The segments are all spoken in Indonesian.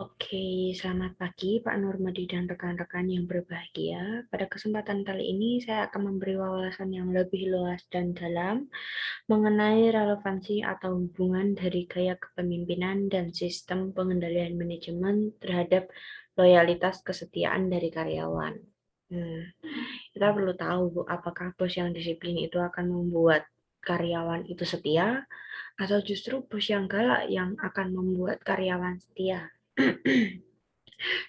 Oke, selamat pagi Pak Nurmadi dan rekan-rekan yang berbahagia. Pada kesempatan kali ini saya akan memberi wawasan yang lebih luas dan dalam mengenai relevansi atau hubungan dari gaya kepemimpinan dan sistem pengendalian manajemen terhadap loyalitas kesetiaan dari karyawan. Hmm, kita perlu tahu, Bu, apakah bos yang disiplin itu akan membuat karyawan itu setia, atau justru bos yang galak yang akan membuat karyawan setia?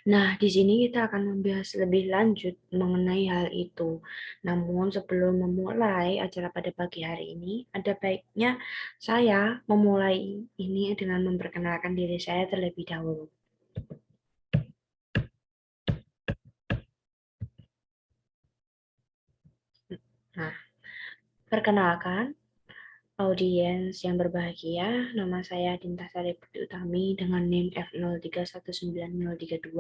Nah, di sini kita akan membahas lebih lanjut mengenai hal itu. Namun, sebelum memulai acara pada pagi hari ini, ada baiknya saya memulai ini dengan memperkenalkan diri saya terlebih dahulu. Nah, perkenalkan, audiens yang berbahagia, nama saya Dinta Sari Putri Utami dengan NIM F03193032.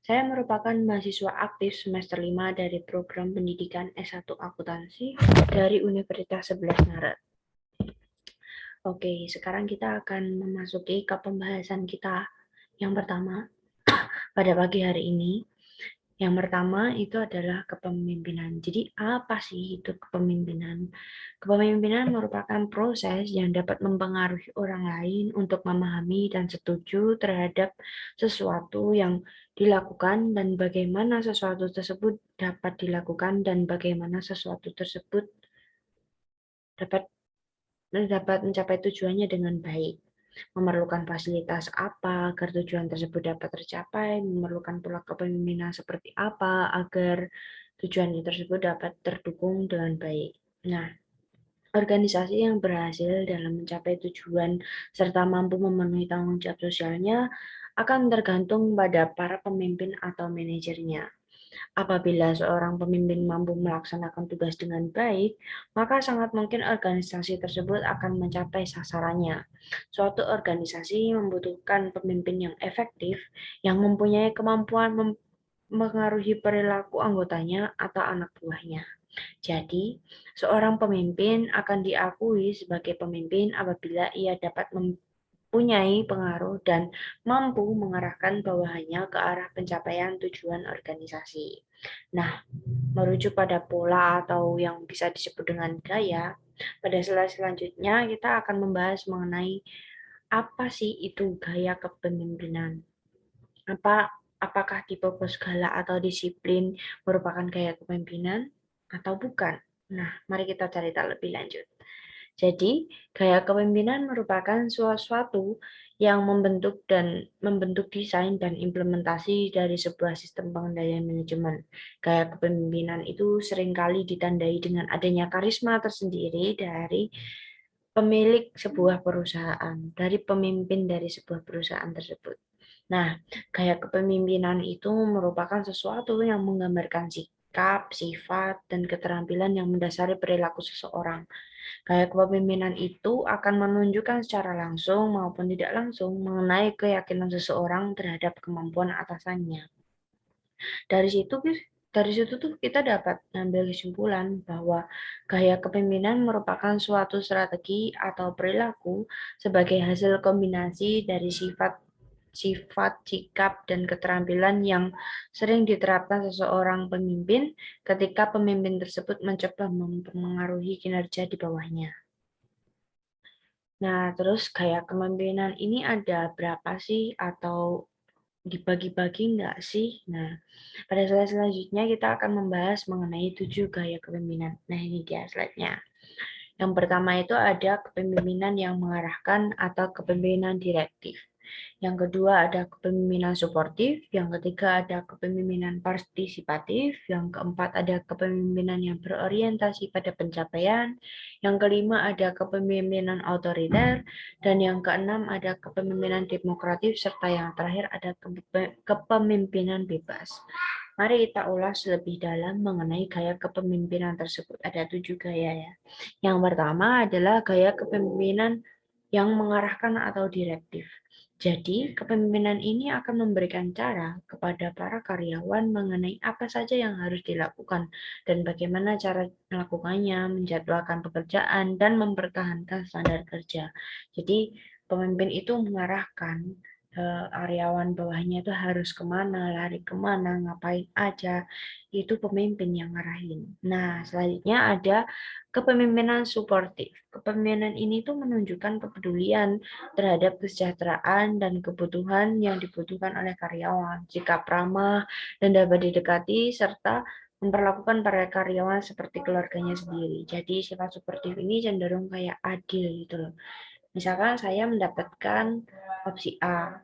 Saya merupakan mahasiswa aktif semester 5 dari program pendidikan S1 Akuntansi dari Universitas 11 Maret. Oke, sekarang kita akan memasuki ke pembahasan kita yang pertama pada pagi hari ini. Yang pertama itu adalah kepemimpinan. Jadi apa sih itu kepemimpinan? Kepemimpinan merupakan proses yang dapat mempengaruhi orang lain untuk memahami dan setuju terhadap sesuatu yang dilakukan dan bagaimana sesuatu tersebut dapat dilakukan dan bagaimana sesuatu tersebut dapat dapat mencapai tujuannya dengan baik. Memerlukan fasilitas apa agar tujuan tersebut dapat tercapai, memerlukan pula kepemimpinan seperti apa agar tujuan tersebut dapat terdukung dengan baik. Nah, organisasi yang berhasil dalam mencapai tujuan serta mampu memenuhi tanggung jawab sosialnya akan tergantung pada para pemimpin atau manajernya. Apabila seorang pemimpin mampu melaksanakan tugas dengan baik, maka sangat mungkin organisasi tersebut akan mencapai sasarannya. Suatu organisasi membutuhkan pemimpin yang efektif, yang mempunyai kemampuan mempengaruhi perilaku anggotanya atau anak buahnya. Jadi, seorang pemimpin akan diakui sebagai pemimpin apabila ia dapat mempunyai pengaruh dan mampu mengarahkan bawahannya ke arah pencapaian tujuan organisasi. Nah, merujuk pada pola atau yang bisa disebut dengan gaya, pada slide selanjutnya kita akan membahas mengenai apa sih itu gaya kepemimpinan. Apakah tipe bos galak atau disiplin merupakan gaya kepemimpinan atau bukan? Nah, mari kita cari tahu lebih lanjut. Jadi, gaya kepemimpinan merupakan sesuatu yang membentuk desain dan implementasi dari sebuah sistem pengendalian manajemen. Gaya kepemimpinan itu seringkali ditandai dengan adanya karisma tersendiri dari pemilik sebuah perusahaan, dari pemimpin dari sebuah perusahaan tersebut. Nah, gaya kepemimpinan itu merupakan sesuatu yang menggambarkan sikap, sifat, dan keterampilan yang mendasari perilaku seseorang. Gaya kepemimpinan itu akan menunjukkan secara langsung maupun tidak langsung mengenai keyakinan seseorang terhadap kemampuan atasannya. Dari situ dari situ tuh kita dapat mengambil kesimpulan bahwa gaya kepemimpinan merupakan suatu strategi atau perilaku sebagai hasil kombinasi dari sifat, sikap, dan keterampilan yang sering diterapkan seseorang pemimpin ketika pemimpin tersebut mencoba mempengaruhi kinerja di bawahnya. Nah, terus gaya kepemimpinan ini ada berapa sih atau dibagi-bagi nggak sih? Nah, pada slide selanjutnya kita akan membahas mengenai 7 gaya kepemimpinan. Nah, ini dia slide-nya. Yang pertama itu ada kepemimpinan yang mengarahkan atau kepemimpinan direktif. Yang kedua ada kepemimpinan suportif, yang ketiga ada kepemimpinan partisipatif, yang keempat ada kepemimpinan yang berorientasi pada pencapaian, yang kelima ada kepemimpinan otoriter, dan yang keenam ada kepemimpinan demokratif, serta yang terakhir ada kepemimpinan bebas. Mari kita ulas lebih dalam mengenai gaya kepemimpinan tersebut. Ada 7 gaya ya. Yang pertama adalah gaya kepemimpinan yang mengarahkan atau direktif. Jadi, kepemimpinan ini akan memberikan cara kepada para karyawan mengenai apa saja yang harus dilakukan dan bagaimana cara melakukannya, menjadwalkan pekerjaan, dan mempertahankan standar kerja. Jadi, pemimpin itu mengarahkan karyawan bawahnya itu harus kemana, lari kemana, ngapain aja, itu pemimpin yang ngarahin. Nah, selanjutnya ada kepemimpinan suportif. Kepemimpinan ini tuh menunjukkan kepedulian terhadap kesejahteraan dan kebutuhan yang dibutuhkan oleh karyawan, sikap ramah dan dapat didekati, serta memperlakukan para karyawan seperti keluarganya sendiri. Jadi sifat suportif ini cenderung kayak adil gitu loh. Misalkan saya mendapatkan opsi A.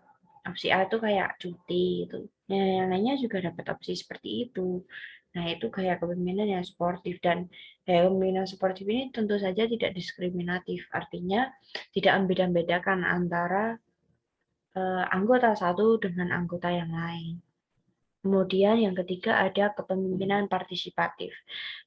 Opsi A itu kayak cuti gitu. Nah, yang lainnya juga dapat opsi seperti itu. Nah, itu gaya kepemimpinan yang sportif, dan gaya kepemimpinan sportif ini tentu saja tidak diskriminatif. Artinya tidak membeda-bedakan antara anggota satu dengan anggota yang lain. Kemudian yang ketiga ada kepemimpinan partisipatif.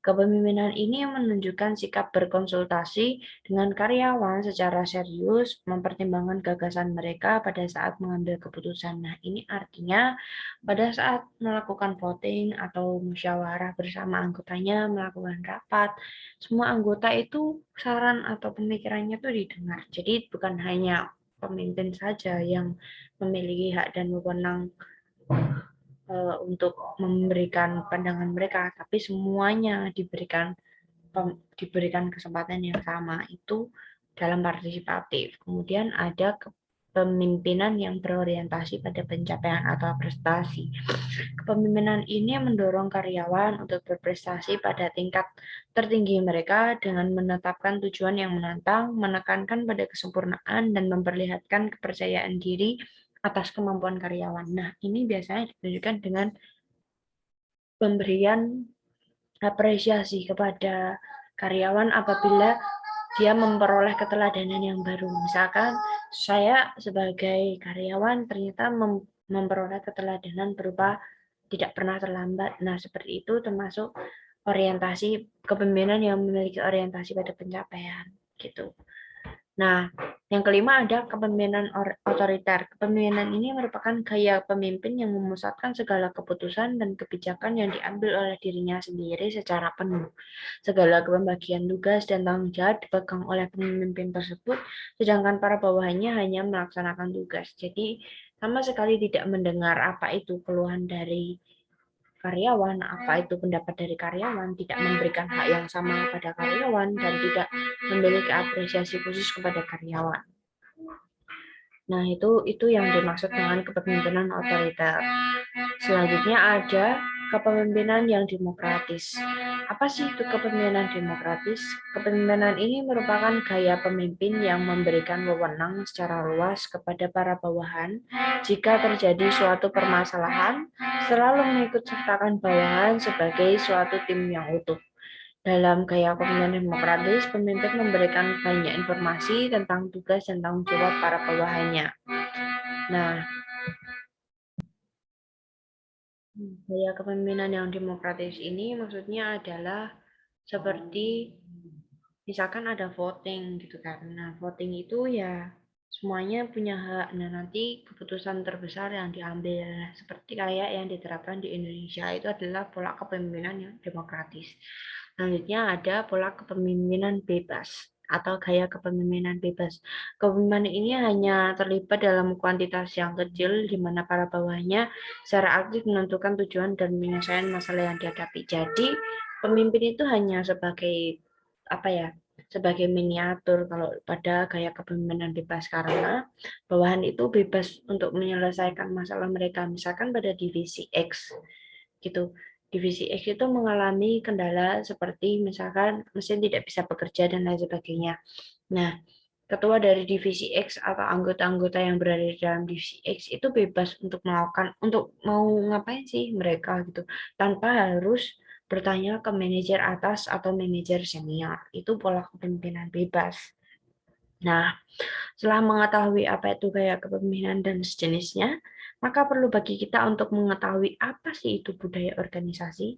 Kepemimpinan ini menunjukkan sikap berkonsultasi dengan karyawan secara serius, mempertimbangkan gagasan mereka pada saat mengambil keputusan. Nah, ini artinya pada saat melakukan voting atau musyawarah bersama anggotanya, melakukan rapat, semua anggota itu saran atau pemikirannya itu didengar. Jadi bukan hanya pemimpin saja yang memiliki hak dan wewenang untuk memberikan pandangan mereka, tapi semuanya diberikan kesempatan yang sama, itu dalam partisipatif. Kemudian ada kepemimpinan yang berorientasi pada pencapaian atau prestasi. Kepemimpinan ini mendorong karyawan untuk berprestasi pada tingkat tertinggi mereka dengan menetapkan tujuan yang menantang, menekankan pada kesempurnaan, dan memperlihatkan kepercayaan diri atas kemampuan karyawan. Nah, ini biasanya ditunjukkan dengan pemberian apresiasi kepada karyawan apabila dia memperoleh keteladanan yang baru. Misalkan saya sebagai karyawan ternyata memperoleh keteladanan berupa tidak pernah terlambat. Nah, seperti itu termasuk orientasi kepemimpinan yang memiliki orientasi pada pencapaian gitu. Nah, yang kelima ada kepemimpinan otoriter. Kepemimpinan ini merupakan gaya pemimpin yang memusatkan segala keputusan dan kebijakan yang diambil oleh dirinya sendiri secara penuh. Segala pembagian tugas dan tanggung jawab dipegang oleh pemimpin tersebut, sedangkan para bawahannya hanya melaksanakan tugas. Jadi, sama sekali tidak mendengar apa itu keluhan dari karyawan, apa itu pendapat dari karyawan, tidak memberikan hak yang sama pada karyawan, dan tidak memiliki apresiasi khusus kepada karyawan. Nah, itu yang dimaksud dengan kepemimpinan otoriter. Selanjutnya ada kepemimpinan yang demokratis. Apa sih itu kepemimpinan demokratis? Kepemimpinan ini merupakan gaya pemimpin yang memberikan wewenang secara luas kepada para bawahan jika terjadi suatu permasalahan, selalu mengikut sertakan bawahan sebagai suatu tim yang utuh. Dalam gaya kepemimpinan demokratis, pemimpin memberikan banyak informasi tentang tugas dan tanggung jawab para bawahannya. Nah, gaya kepemimpinan yang demokratis ini maksudnya adalah seperti misalkan ada voting gitu kan. Nah, voting itu ya semuanya punya hak. Nah, nanti keputusan terbesar yang diambil seperti kayak yang diterapkan di Indonesia itu adalah pola kepemimpinan yang demokratis. Selanjutnya ada pola kepemimpinan bebas atau gaya kepemimpinan bebas. Kepemimpinan ini hanya terlibat dalam kuantitas yang kecil di mana para bawahnya secara aktif menentukan tujuan dan menyelesaikan masalah yang dihadapi. Jadi, pemimpin itu hanya sebagai apa ya? Sebagai miniatur kalau pada gaya kepemimpinan bebas, karena bawahan itu bebas untuk menyelesaikan masalah mereka. Misalkan pada divisi X gitu. Divisi X itu mengalami kendala seperti misalkan mesin tidak bisa bekerja dan lain sebagainya. Nah, ketua dari divisi X atau anggota-anggota yang berada di dalam divisi X itu bebas untuk melakukan, untuk mau ngapain sih mereka gitu, tanpa harus bertanya ke manajer atas atau manajer senior. Itu pola kepemimpinan bebas. Nah, setelah mengetahui apa itu gaya kepemimpinan dan sejenisnya, maka perlu bagi kita untuk mengetahui apa sih itu budaya organisasi.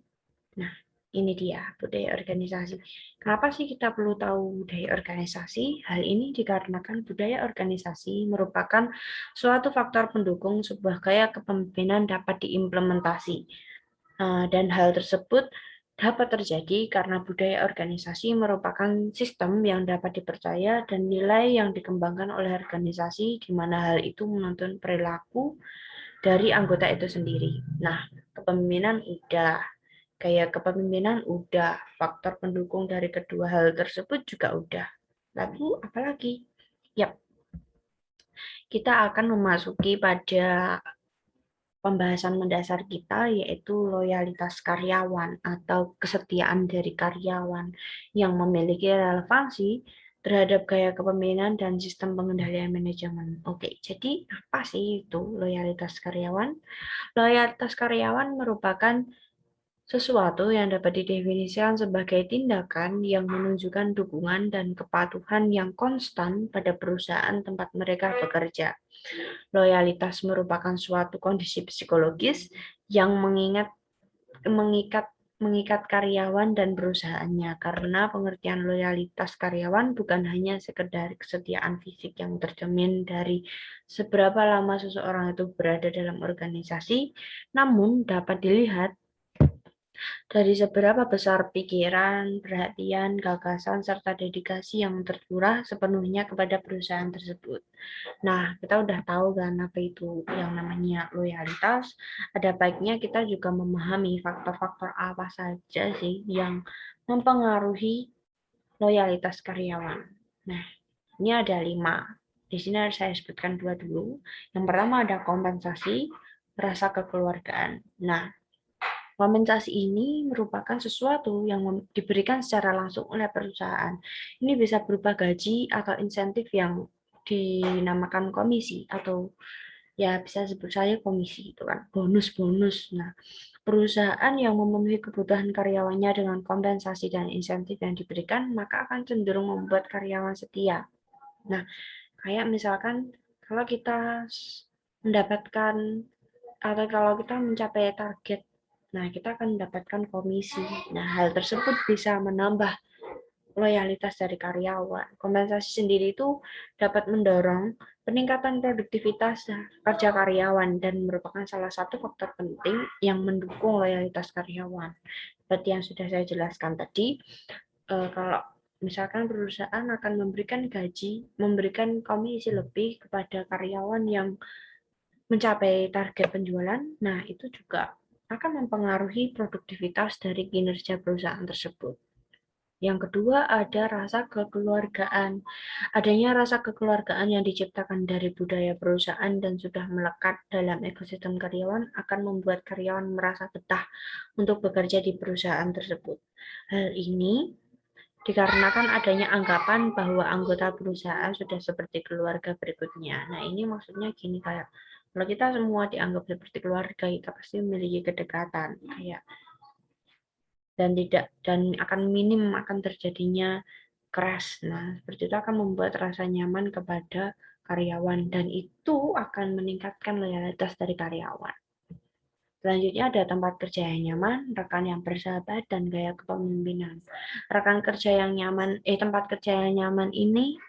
Nah, ini dia budaya organisasi. Kenapa sih kita perlu tahu budaya organisasi? Hal ini dikarenakan budaya organisasi merupakan suatu faktor pendukung sebuah gaya kepemimpinan dapat diimplementasi. Dan hal tersebut dapat terjadi karena budaya organisasi merupakan sistem yang dapat dipercaya dan nilai yang dikembangkan oleh organisasi, di mana hal itu menuntun perilaku dari anggota itu sendiri. Nah, kepemimpinan udah, gaya kepemimpinan udah, faktor pendukung dari kedua hal tersebut juga udah. Lalu apalagi? Yap, kita akan memasuki pada pembahasan mendasar kita, yaitu loyalitas karyawan atau kesetiaan dari karyawan yang memiliki relevansi terhadap gaya kepemimpinan dan sistem pengendalian manajemen. Oke, jadi apa sih itu loyalitas karyawan? Loyalitas karyawan merupakan sesuatu yang dapat didefinisikan sebagai tindakan yang menunjukkan dukungan dan kepatuhan yang konstan pada perusahaan tempat mereka bekerja. Loyalitas merupakan suatu kondisi psikologis yang mengikat mengikat karyawan dan perusahaannya, karena pengertian loyalitas karyawan bukan hanya sekedar kesetiaan fisik yang tercermin dari seberapa lama seseorang itu berada dalam organisasi, namun dapat dilihat dari seberapa besar pikiran, perhatian, gagasan, serta dedikasi yang tercurah sepenuhnya kepada perusahaan tersebut. Nah, kita udah tahu kan apa itu yang namanya loyalitas. Ada baiknya kita juga memahami faktor-faktor apa saja sih yang mempengaruhi loyalitas karyawan. Nah, ini ada 5. Di sini saya sebutkan 2 dulu. Yang pertama ada kompensasi, rasa kekeluargaan. Nah, kompensasi ini merupakan sesuatu yang diberikan secara langsung oleh perusahaan. Ini bisa berupa gaji atau insentif yang dinamakan komisi, atau ya bisa sebut saya komisi itu kan, bonus-bonus. Nah, perusahaan yang memenuhi kebutuhan karyawannya dengan kompensasi dan insentif yang diberikan, maka akan cenderung membuat karyawan setia. Nah, kayak misalkan kalau kita mendapatkan atau kalau kita mencapai target, nah kita akan mendapatkan komisi. Nah, hal tersebut bisa menambah loyalitas dari karyawan. Kompensasi sendiri itu dapat mendorong peningkatan produktivitas kerja karyawan dan merupakan salah satu faktor penting yang mendukung loyalitas karyawan. Seperti yang sudah saya jelaskan tadi, kalau misalkan perusahaan akan memberikan gaji, memberikan komisi lebih kepada karyawan yang mencapai target penjualan, nah itu juga akan mempengaruhi produktivitas dari kinerja perusahaan tersebut. Yang kedua ada rasa kekeluargaan. Adanya rasa kekeluargaan yang diciptakan dari budaya perusahaan dan sudah melekat dalam ekosistem karyawan akan membuat karyawan merasa betah untuk bekerja di perusahaan tersebut. Hal ini dikarenakan adanya anggapan bahwa anggota perusahaan sudah seperti keluarga berikutnya. Nah, ini maksudnya gini, kayak kalau kita semua dianggap seperti keluarga, kita pasti memiliki kedekatan, kayak dan akan minim akan terjadinya crash. Nah, seperti itu akan membuat rasa nyaman kepada karyawan dan itu akan meningkatkan loyalitas dari karyawan. Selanjutnya ada tempat kerja yang nyaman, rekan yang bersahabat, dan gaya kepemimpinan. Rekan kerja yang nyaman, tempat kerja yang nyaman ini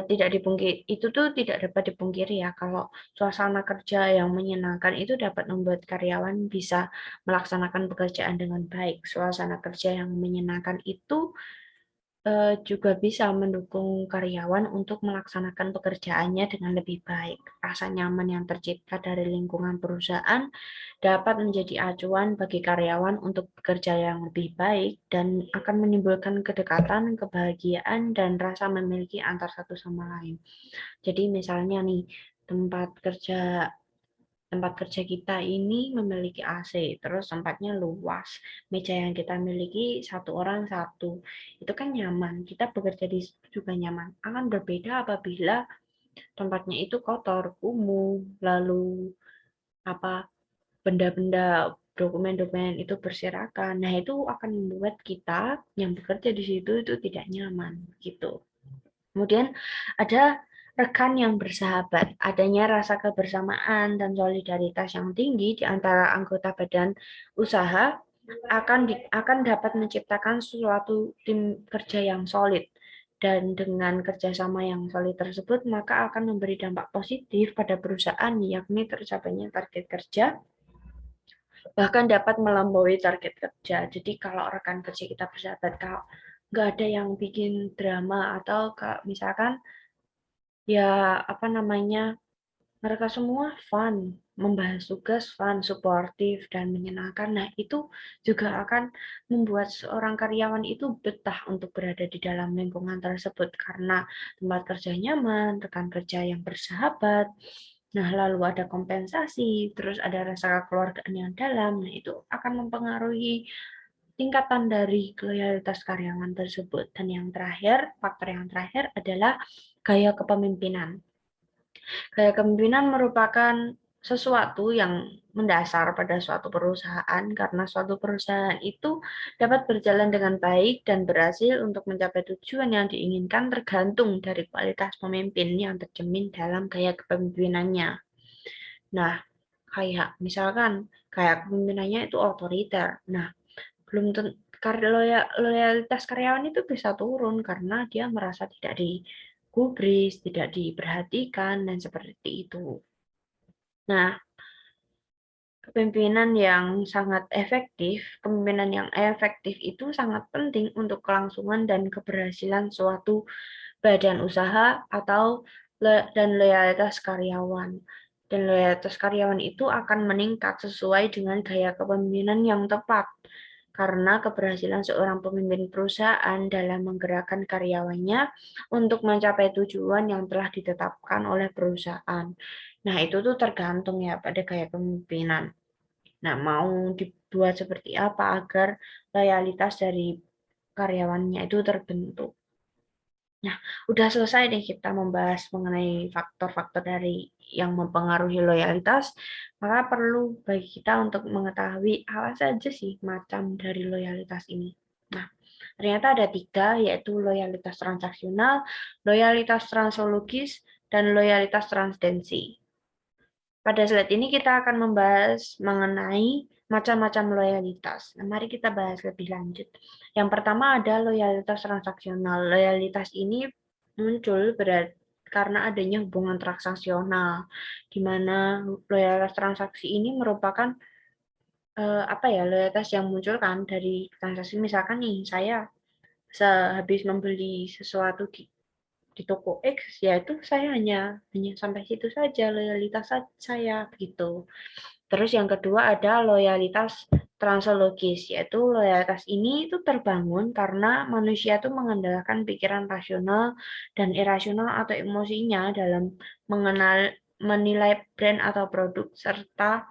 tidak dipungkiri, itu tuh tidak dapat dipungkiri ya, kalau suasana kerja yang menyenangkan itu dapat membuat karyawan bisa melaksanakan pekerjaan dengan baik. Suasana kerja yang menyenangkan itu juga bisa mendukung karyawan untuk melaksanakan pekerjaannya dengan lebih baik. Rasa nyaman yang tercipta dari lingkungan perusahaan dapat menjadi acuan bagi karyawan untuk bekerja yang lebih baik dan akan menimbulkan kedekatan, kebahagiaan, dan rasa memiliki antar satu sama lain. Jadi misalnya nih, tempat kerja kita ini memiliki AC, terus tempatnya luas, meja yang kita miliki satu orang satu, itu kan nyaman, kita bekerja di situ juga nyaman. Akan berbeda apabila tempatnya itu kotor, kumuh, lalu apa benda-benda dokumen-dokumen itu berserakan. Nah, itu akan membuat kita yang bekerja di situ itu tidak nyaman gitu. Kemudian ada rekan yang bersahabat, adanya rasa kebersamaan dan solidaritas yang tinggi di antara anggota badan usaha akan dapat menciptakan suatu tim kerja yang solid. Dan dengan kerjasama yang solid tersebut, maka akan memberi dampak positif pada perusahaan, yakni tercapainya target kerja bahkan dapat melampaui target kerja. Jadi kalau rekan kerja kita bersahabat, kalau nggak ada yang bikin drama atau misalkan ya apa namanya, mereka semua fun, membahas tugas fun, suportif, dan menyenangkan. Nah, itu juga akan membuat seorang karyawan itu betah untuk berada di dalam lingkungan tersebut karena tempat kerja nyaman, rekan kerja yang bersahabat. Nah, lalu ada kompensasi, terus ada rasa kekeluargaan yang dalam. Nah, itu akan mempengaruhi tingkatan dari loyalitas karyawan tersebut. Dan yang terakhir, faktor yang terakhir adalah gaya kepemimpinan. Gaya kepemimpinan merupakan sesuatu yang mendasar pada suatu perusahaan karena suatu perusahaan itu dapat berjalan dengan baik dan berhasil untuk mencapai tujuan yang diinginkan tergantung dari kualitas pemimpin yang tercermin dalam gaya kepemimpinannya. Nah, kayak misalkan kayak kepemimpinannya itu otoriter. Nah, belum tentu loyalitas karyawan itu bisa turun karena dia merasa tidak digubris, tidak diperhatikan, dan seperti itu. Nah, kepemimpinan yang efektif itu sangat penting untuk kelangsungan dan keberhasilan suatu badan usaha atau dan loyalitas karyawan. Dan loyalitas karyawan itu akan meningkat sesuai dengan gaya kepemimpinan yang tepat. Karena keberhasilan seorang pemimpin perusahaan dalam menggerakkan karyawannya untuk mencapai tujuan yang telah ditetapkan oleh perusahaan. Nah, itu tuh tergantung ya pada gaya kepemimpinan. Nah, mau dibuat seperti apa agar loyalitas dari karyawannya itu terbentuk. Nah, udah selesai deh kita membahas mengenai faktor-faktor dari yang mempengaruhi loyalitas, maka perlu bagi kita untuk mengetahui apa saja sih macam dari loyalitas ini. Nah, ternyata ada 3, yaitu loyalitas transaksional, loyalitas transologis, dan loyalitas transdensi. Pada slide ini kita akan membahas mengenai macam-macam loyalitas. Nah, mari kita bahas lebih lanjut. Yang pertama ada loyalitas transaksional. Loyalitas ini muncul karena adanya hubungan transaksional, di mana loyalitas transaksi ini merupakan loyalitas yang muncul kan dari transaksi. Misalkan nih, saya sehabis membeli sesuatu di toko X, yaitu saya hanya sampai situ saja loyalitas saya begitu. Terus yang kedua ada loyalitas transologis, yaitu loyalitas ini itu terbangun karena manusia itu mengandalkan pikiran rasional dan irasional atau emosinya dalam menilai brand atau produk serta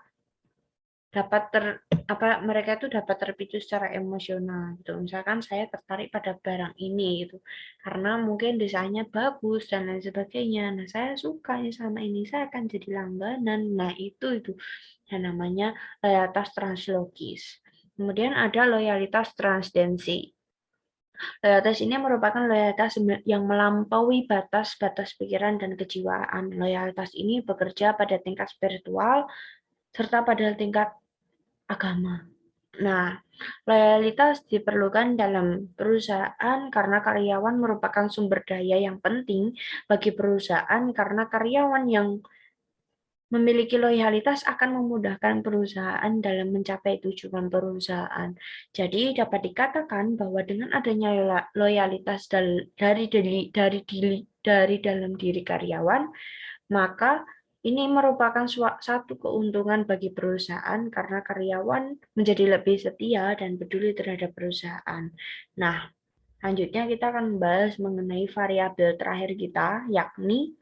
mereka itu dapat terpicu secara emosional gitu. Misalkan saya tertarik pada barang ini gitu karena mungkin desainnya bagus dan lain sebagainya. Nah, saya suka sama ini, saya akan jadi langganan. Nah, itu yang namanya loyalitas translogis. Kemudian ada loyalitas transdensi. Loyalitas ini merupakan loyalitas yang melampaui batas-batas pikiran dan kejiwaan. Loyalitas ini bekerja pada tingkat spiritual serta pada tingkat agama. Nah, loyalitas diperlukan dalam perusahaan karena karyawan merupakan sumber daya yang penting bagi perusahaan karena karyawan yang memiliki loyalitas akan memudahkan perusahaan dalam mencapai tujuan perusahaan. Jadi dapat dikatakan bahwa dengan adanya loyalitas dari dalam diri karyawan, maka ini merupakan satu keuntungan bagi perusahaan karena karyawan menjadi lebih setia dan peduli terhadap perusahaan. Nah, selanjutnya kita akan membahas mengenai variabel terakhir kita, yakni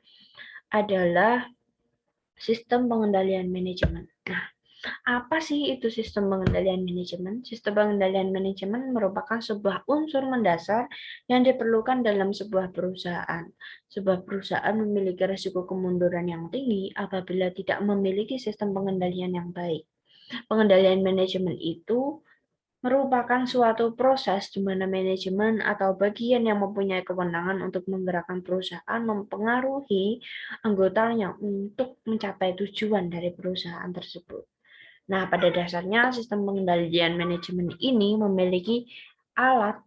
adalah sistem pengendalian manajemen. Nah, apa sih itu sistem pengendalian manajemen? Sistem pengendalian manajemen merupakan sebuah unsur mendasar yang diperlukan dalam sebuah perusahaan. Sebuah perusahaan memiliki risiko kemunduran yang tinggi apabila tidak memiliki sistem pengendalian yang baik. Pengendalian manajemen itu merupakan suatu proses di mana manajemen atau bagian yang mempunyai kewenangan untuk menggerakkan perusahaan mempengaruhi anggotanya untuk mencapai tujuan dari perusahaan tersebut. Nah, pada dasarnya sistem pengendalian manajemen ini merupakan alat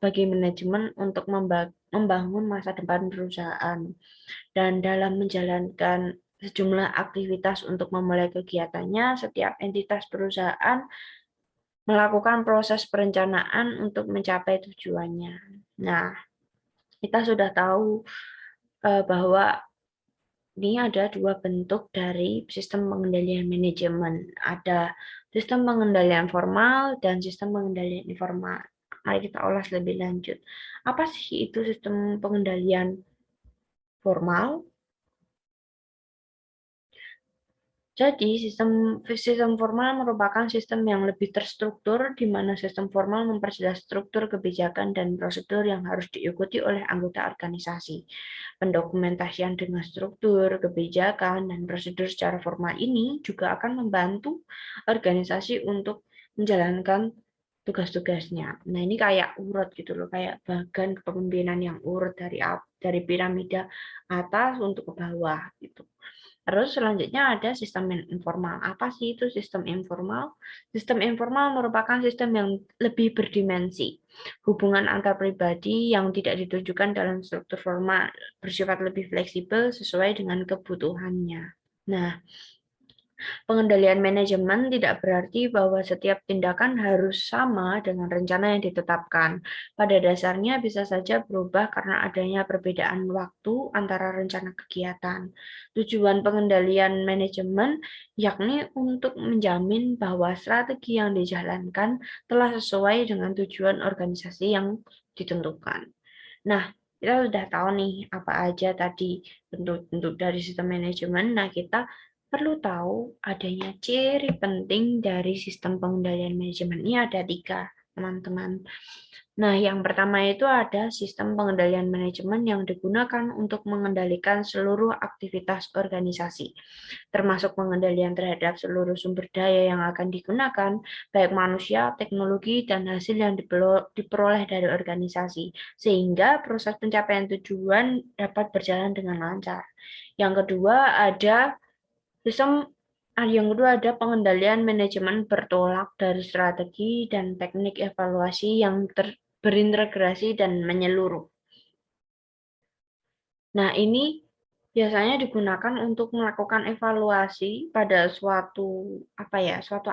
bagi manajemen untuk membangun masa depan perusahaan. Dan dalam menjalankan sejumlah aktivitas untuk memulai kegiatannya. Setiap entitas perusahaan melakukan proses perencanaan untuk mencapai tujuannya. Nah, kita sudah tahu bahwa ini ada dua bentuk dari sistem pengendalian manajemen. Ada sistem pengendalian formal dan sistem pengendalian informal. Mari kita ulas lebih lanjut. Apa sih itu sistem pengendalian formal? Jadi, sistem formal merupakan sistem yang lebih terstruktur, di mana sistem formal memperjelas struktur kebijakan dan prosedur yang harus diikuti oleh anggota organisasi. Pendokumentasian dengan struktur, kebijakan, dan prosedur secara formal ini juga akan membantu organisasi untuk menjalankan tugas-tugasnya. Nah, ini kayak urut gitu loh, kayak bagan kepemimpinan yang urut dari piramida atas untuk ke bawah gitu. Terus selanjutnya ada sistem informal. Apa sih itu sistem informal? Sistem informal merupakan sistem yang lebih berdimensi. Hubungan antar pribadi yang tidak ditujukan dalam struktur formal bersifat lebih fleksibel sesuai dengan kebutuhannya. Nah, pengendalian manajemen tidak berarti bahwa setiap tindakan harus sama dengan rencana yang ditetapkan. Pada dasarnya bisa saja berubah karena adanya perbedaan waktu antara rencana kegiatan. Tujuan pengendalian manajemen yakni untuk menjamin bahwa strategi yang dijalankan telah sesuai dengan tujuan organisasi yang ditentukan. Nah, kita sudah tahu nih apa aja tadi bentuk-bentuk dari sistem manajemen. Nah, kita perlu tahu adanya ciri penting dari sistem pengendalian manajemen. Ini ada 3, teman-teman. Nah, yang pertama itu ada sistem pengendalian manajemen yang digunakan untuk mengendalikan seluruh aktivitas organisasi, termasuk pengendalian terhadap seluruh sumber daya yang akan digunakan, baik manusia, teknologi, dan hasil yang diperoleh dari organisasi, sehingga proses pencapaian tujuan dapat berjalan dengan lancar. Yang kedua ada pengendalian manajemen bertolak dari strategi dan teknik evaluasi yang berintegrasi dan menyeluruh. Nah, ini biasanya digunakan untuk melakukan evaluasi pada suatu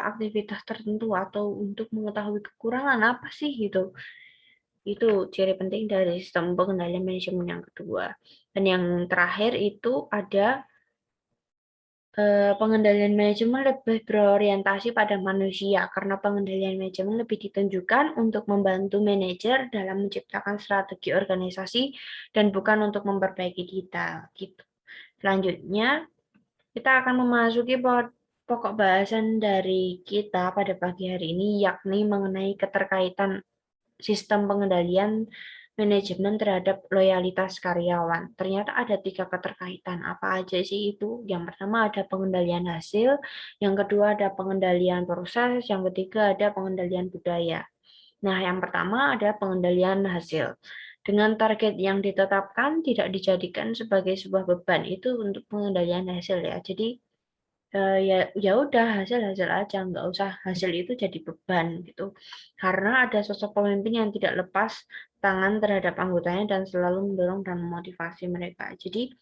aktivitas tertentu atau untuk mengetahui kekurangan apa sih gitu. Itu ciri penting dari sistem pengendalian manajemen yang kedua. Dan yang terakhir itu ada pengendalian manajemen lebih berorientasi pada manusia, karena pengendalian manajemen lebih ditunjukkan untuk membantu manajer dalam menciptakan strategi organisasi dan bukan untuk memperbaiki detail. Gitu. Selanjutnya, kita akan memasuki pokok bahasan dari kita pada pagi hari ini, yakni mengenai keterkaitan sistem pengendalian manajemen terhadap loyalitas karyawan. Ternyata ada 3 keterkaitan. Apa aja sih itu? Yang pertama ada pengendalian hasil, yang kedua ada pengendalian proses, yang ketiga ada pengendalian budaya. Nah, yang pertama ada pengendalian hasil. Dengan target yang ditetapkan tidak dijadikan sebagai sebuah beban, itu untuk pengendalian hasil ya. Jadi ya udah hasil aja, nggak usah hasil itu jadi beban gitu, karena ada sosok pemimpin yang tidak lepas tangan terhadap anggotanya dan selalu mendorong dan memotivasi mereka. Jadi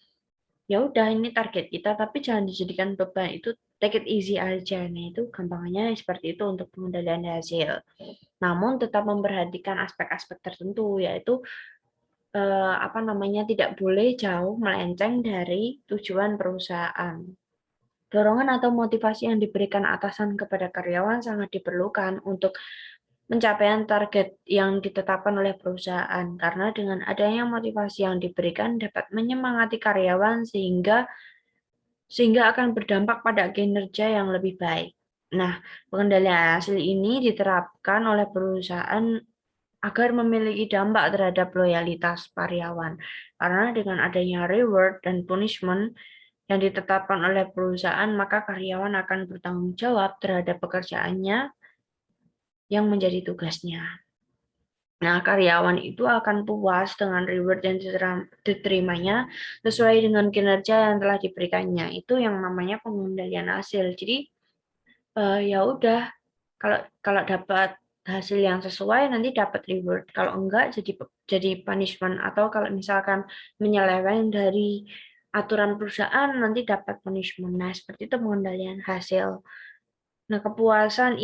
ya udah, ini target kita tapi jangan dijadikan beban, itu take it easy aja. Nah, itu gampangnya seperti itu untuk pengendalian hasil, namun tetap memperhatikan aspek-aspek tertentu, yaitu tidak boleh jauh melenceng dari tujuan perusahaan. Dorongan atau motivasi yang diberikan atasan kepada karyawan sangat diperlukan untuk pencapaian target yang ditetapkan oleh perusahaan, karena dengan adanya motivasi yang diberikan dapat menyemangati karyawan sehingga akan berdampak pada kinerja yang lebih baik. Nah, pengendalian hasil ini diterapkan oleh perusahaan agar memiliki dampak terhadap loyalitas karyawan, karena dengan adanya reward dan punishment yang ditetapkan oleh perusahaan, maka karyawan akan bertanggung jawab terhadap pekerjaannya yang menjadi tugasnya. Nah, karyawan itu akan puas dengan reward yang diterimanya sesuai dengan kinerja yang telah diberikannya. Itu yang namanya pengendalian hasil. Jadi ya udah, kalau dapat hasil yang sesuai nanti dapat reward. Kalau enggak jadi punishment, atau kalau misalkan menyeleweng dari aturan perusahaan nanti dapat punishment. Nah, seperti itu pengendalian hasil. Nah, kepuasan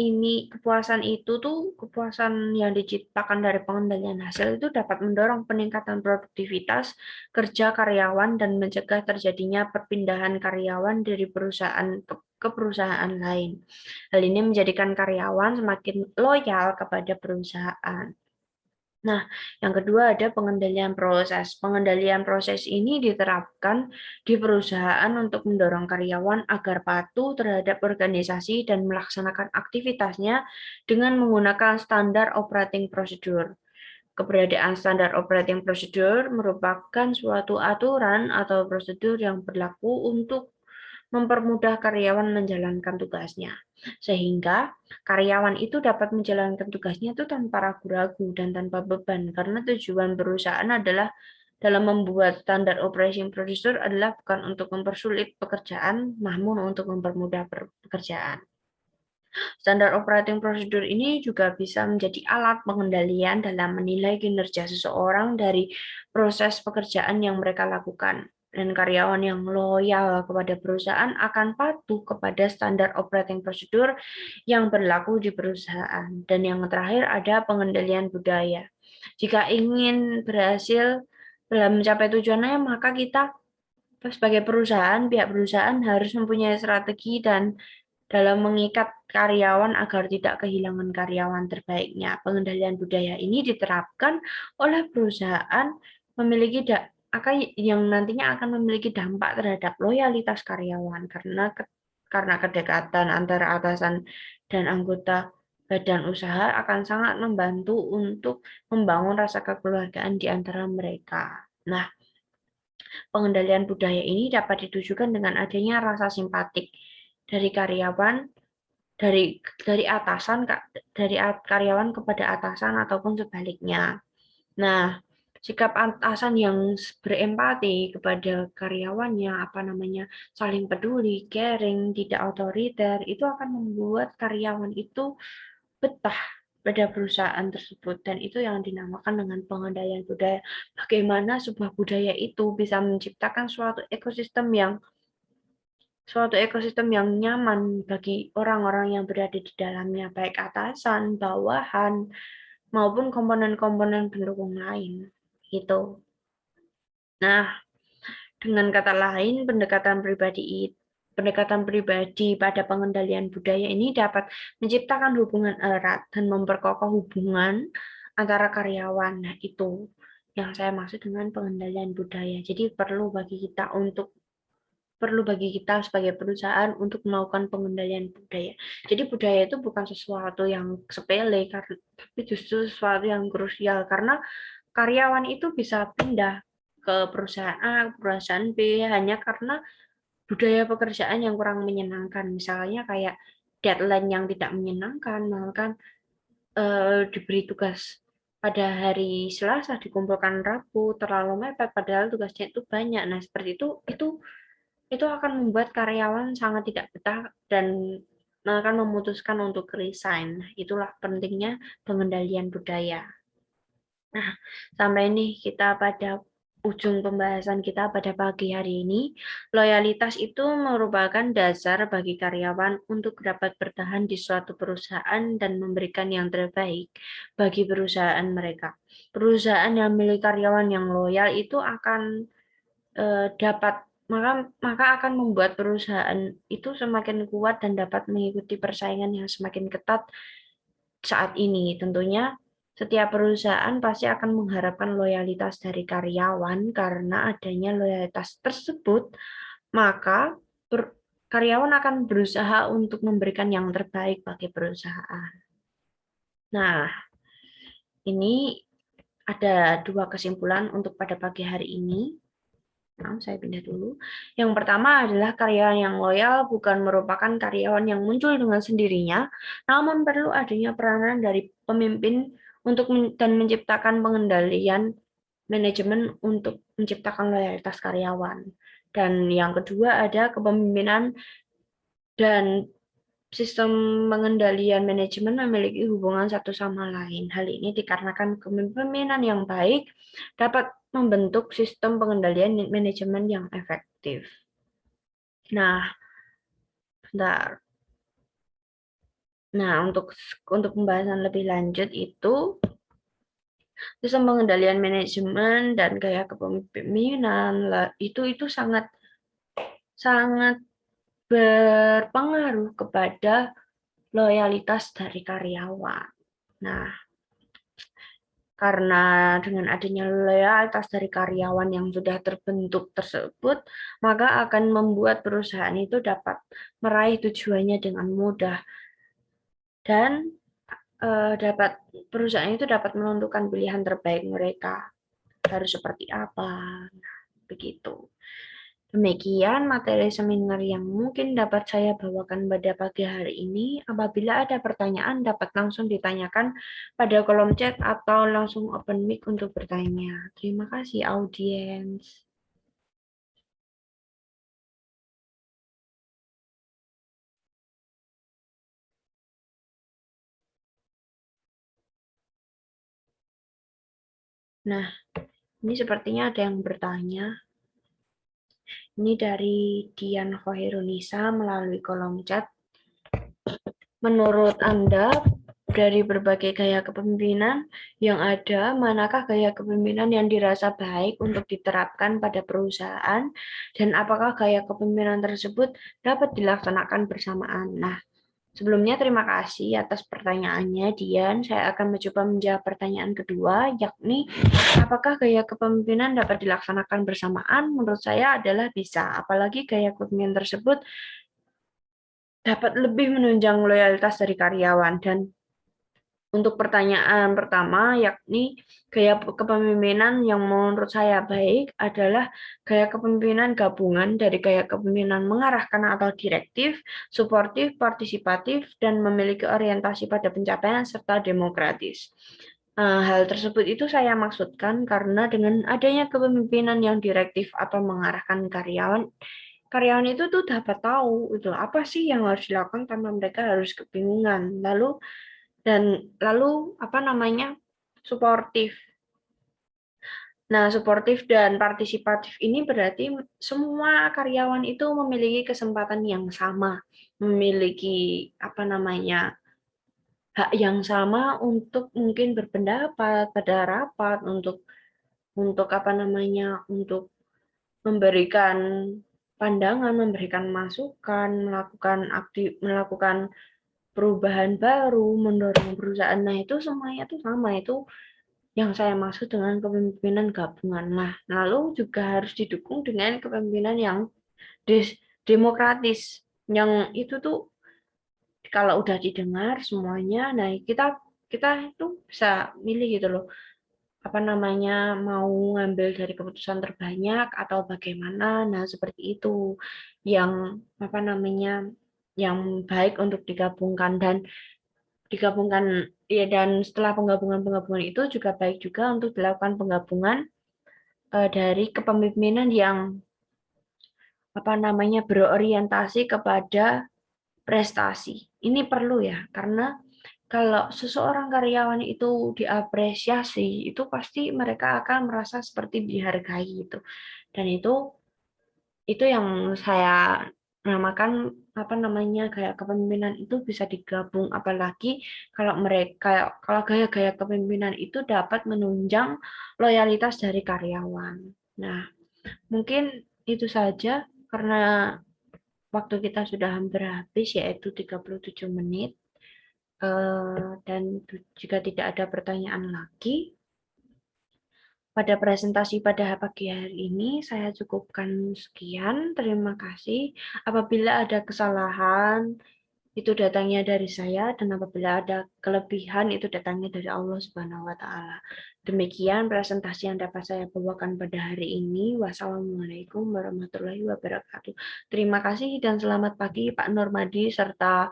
itu tuh, kepuasan yang diciptakan dari pengendalian hasil itu dapat mendorong peningkatan produktivitas kerja karyawan dan mencegah terjadinya perpindahan karyawan dari perusahaan ke perusahaan lain. Hal ini menjadikan karyawan semakin loyal kepada perusahaan. Nah, yang kedua ada pengendalian proses. Pengendalian proses ini diterapkan di perusahaan untuk mendorong karyawan agar patuh terhadap organisasi dan melaksanakan aktivitasnya dengan menggunakan standar operating procedure. Keberadaan standar operating procedure merupakan suatu aturan atau prosedur yang berlaku untuk mempermudah karyawan menjalankan tugasnya. Sehingga karyawan itu dapat menjalankan tugasnya itu tanpa ragu-ragu dan tanpa beban, karena tujuan perusahaan adalah dalam membuat standar operating procedure adalah bukan untuk mempersulit pekerjaan, namun untuk mempermudah pekerjaan. Standar operating procedure ini juga bisa menjadi alat pengendalian dalam menilai kinerja seseorang dari proses pekerjaan yang mereka lakukan. Dan karyawan yang loyal kepada perusahaan akan patuh kepada standar operating procedure yang berlaku di perusahaan. Dan yang terakhir ada pengendalian budaya. Jika ingin berhasil dalam mencapai tujuannya, maka kita sebagai perusahaan, pihak perusahaan harus mempunyai strategi dan dalam mengikat karyawan agar tidak kehilangan karyawan terbaiknya. Pengendalian budaya ini diterapkan oleh perusahaan memiliki yang nantinya akan memiliki dampak terhadap loyalitas karyawan karena kedekatan antara atasan dan anggota badan usaha akan sangat membantu untuk membangun rasa kekeluargaan di antara mereka. Nah, pengendalian budaya ini dapat ditujukan dengan adanya rasa simpatik dari karyawan dari atasan dari karyawan kepada atasan ataupun sebaliknya. Nah, sikap atasan yang berempati kepada karyawannya, saling peduli, caring, tidak otoriter, itu akan membuat karyawan itu betah pada perusahaan tersebut, dan itu yang dinamakan dengan pengendalian budaya. Bagaimana sebuah budaya itu bisa menciptakan suatu ekosistem yang nyaman bagi orang-orang yang berada di dalamnya, baik atasan, bawahan, maupun komponen-komponen pendukung lain. Gitu. Nah, dengan kata lain, pendekatan pribadi pada pengendalian budaya ini dapat menciptakan hubungan erat dan memperkokoh hubungan antara karyawan. Nah, itu yang saya maksud dengan pengendalian budaya. Jadi perlu bagi kita sebagai perusahaan untuk melakukan pengendalian budaya. Jadi budaya itu bukan sesuatu yang sepele, tapi justru sesuatu yang krusial, karena karyawan itu bisa pindah ke perusahaan A, perusahaan B hanya karena budaya pekerjaan yang kurang menyenangkan. Misalnya kayak deadline yang tidak menyenangkan, misalkan diberi tugas pada hari Selasa dikumpulkan Rabu, terlalu mepet padahal tugasnya itu banyak. Nah, seperti itu akan membuat karyawan sangat tidak betah dan akan memutuskan untuk resign. Itulah pentingnya pengendalian budaya. Nah, sampai ini kita pada ujung pembahasan kita pada pagi hari ini. Loyalitas itu merupakan dasar bagi karyawan untuk dapat bertahan di suatu perusahaan dan memberikan yang terbaik bagi perusahaan mereka. Perusahaan yang milik karyawan yang loyal itu akan dapat maka akan membuat perusahaan itu semakin kuat dan dapat mengikuti persaingan yang semakin ketat saat ini. Tentunya setiap perusahaan pasti akan mengharapkan loyalitas dari karyawan. Karena adanya loyalitas tersebut, maka karyawan akan berusaha untuk memberikan yang terbaik bagi perusahaan. Nah, ini ada dua kesimpulan untuk pada pagi hari ini. Nah, saya pindah dulu. Yang pertama adalah karyawan yang loyal bukan merupakan karyawan yang muncul dengan sendirinya, namun perlu adanya peranan dari pemimpin untuk dan menciptakan pengendalian manajemen untuk menciptakan loyalitas karyawan. Dan yang kedua ada kepemimpinan dan sistem pengendalian manajemen memiliki hubungan satu sama lain. Hal ini dikarenakan kepemimpinan yang baik dapat membentuk sistem pengendalian manajemen yang efektif. Nah, bentar. Nah, untuk pembahasan lebih lanjut itu sistem pengendalian manajemen dan gaya kepemimpinan itu sangat sangat berpengaruh kepada loyalitas dari karyawan. Nah, karena dengan adanya loyalitas dari karyawan yang sudah terbentuk tersebut, maka akan membuat perusahaan itu dapat meraih tujuannya dengan mudah dan perusahaan itu dapat menentukan pilihan terbaik mereka harus seperti apa. Begitu. Demikian materi seminar yang mungkin dapat saya bawakan pada pagi hari ini. Apabila ada pertanyaan, dapat langsung ditanyakan pada kolom chat atau langsung open mic untuk bertanya. Terima kasih, audiens. Nah, ini sepertinya ada yang bertanya. Ini dari Dian Khoirunisa melalui kolom chat. Menurut Anda, dari berbagai gaya kepemimpinan yang ada, manakah gaya kepemimpinan yang dirasa baik untuk diterapkan pada perusahaan, dan apakah gaya kepemimpinan tersebut dapat dilaksanakan bersamaan? Nah, sebelumnya terima kasih atas pertanyaannya, Dian. Saya akan mencoba menjawab pertanyaan kedua, yakni apakah gaya kepemimpinan dapat dilaksanakan bersamaan? Menurut saya adalah bisa, apalagi gaya kepemimpinan tersebut dapat lebih menunjang loyalitas dari karyawan. Dan untuk pertanyaan pertama, yakni gaya kepemimpinan yang menurut saya baik adalah gaya kepemimpinan gabungan dari gaya kepemimpinan mengarahkan atau direktif, suportif, partisipatif, dan memiliki orientasi pada pencapaian serta demokratis. Hal tersebut itu saya maksudkan karena dengan adanya kepemimpinan yang direktif atau mengarahkan karyawan, karyawan itu tuh dapat tahu itu apa sih yang harus dilakukan tanpa mereka harus kebingungan. Lalu apa namanya? Suportif. Nah, suportif dan partisipatif ini berarti semua karyawan itu memiliki kesempatan yang sama, memiliki apa namanya? Hak yang sama untuk mungkin berpendapat pada rapat, untuk apa namanya? Untuk memberikan pandangan, memberikan masukan, melakukan perubahan baru, mendorong perusahaan. Nah, itu semuanya itu sama, itu yang saya maksud dengan kepemimpinan gabungan. Nah, lalu juga harus didukung dengan kepemimpinan yang demokratis. Yang itu tuh kalau udah didengar semuanya, nah kita kita itu bisa milih gitu loh. Apa namanya, mau ngambil dari keputusan terbanyak atau bagaimana. Nah, seperti itu yang apa namanya, yang baik untuk digabungkan ya, dan setelah penggabungan itu juga baik juga untuk dilakukan penggabungan dari kepemimpinan yang apa namanya berorientasi kepada prestasi. Ini perlu ya, karena kalau seseorang karyawan itu diapresiasi, itu pasti mereka akan merasa seperti dihargai gitu. Dan itu yang saya namakan apa namanya, gaya kepemimpinan itu bisa digabung, apalagi kalau gaya-gaya kepemimpinan itu dapat menunjang loyalitas dari karyawan. Nah, mungkin itu saja karena waktu kita sudah hampir habis, yaitu 37 menit. Dan jika tidak ada pertanyaan lagi, pada presentasi pada pagi hari ini saya cukupkan sekian. Terima kasih. Apabila ada kesalahan, itu datangnya dari saya, dan apabila ada kelebihan, itu datangnya dari Allah Subhanahu wa Ta'ala. Demikian presentasi yang dapat saya bawakan pada hari ini. Wassalamualaikum warahmatullahi wabarakatuh. Terima kasih dan selamat pagi Pak Normadi serta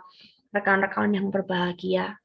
rekan-rekan yang berbahagia.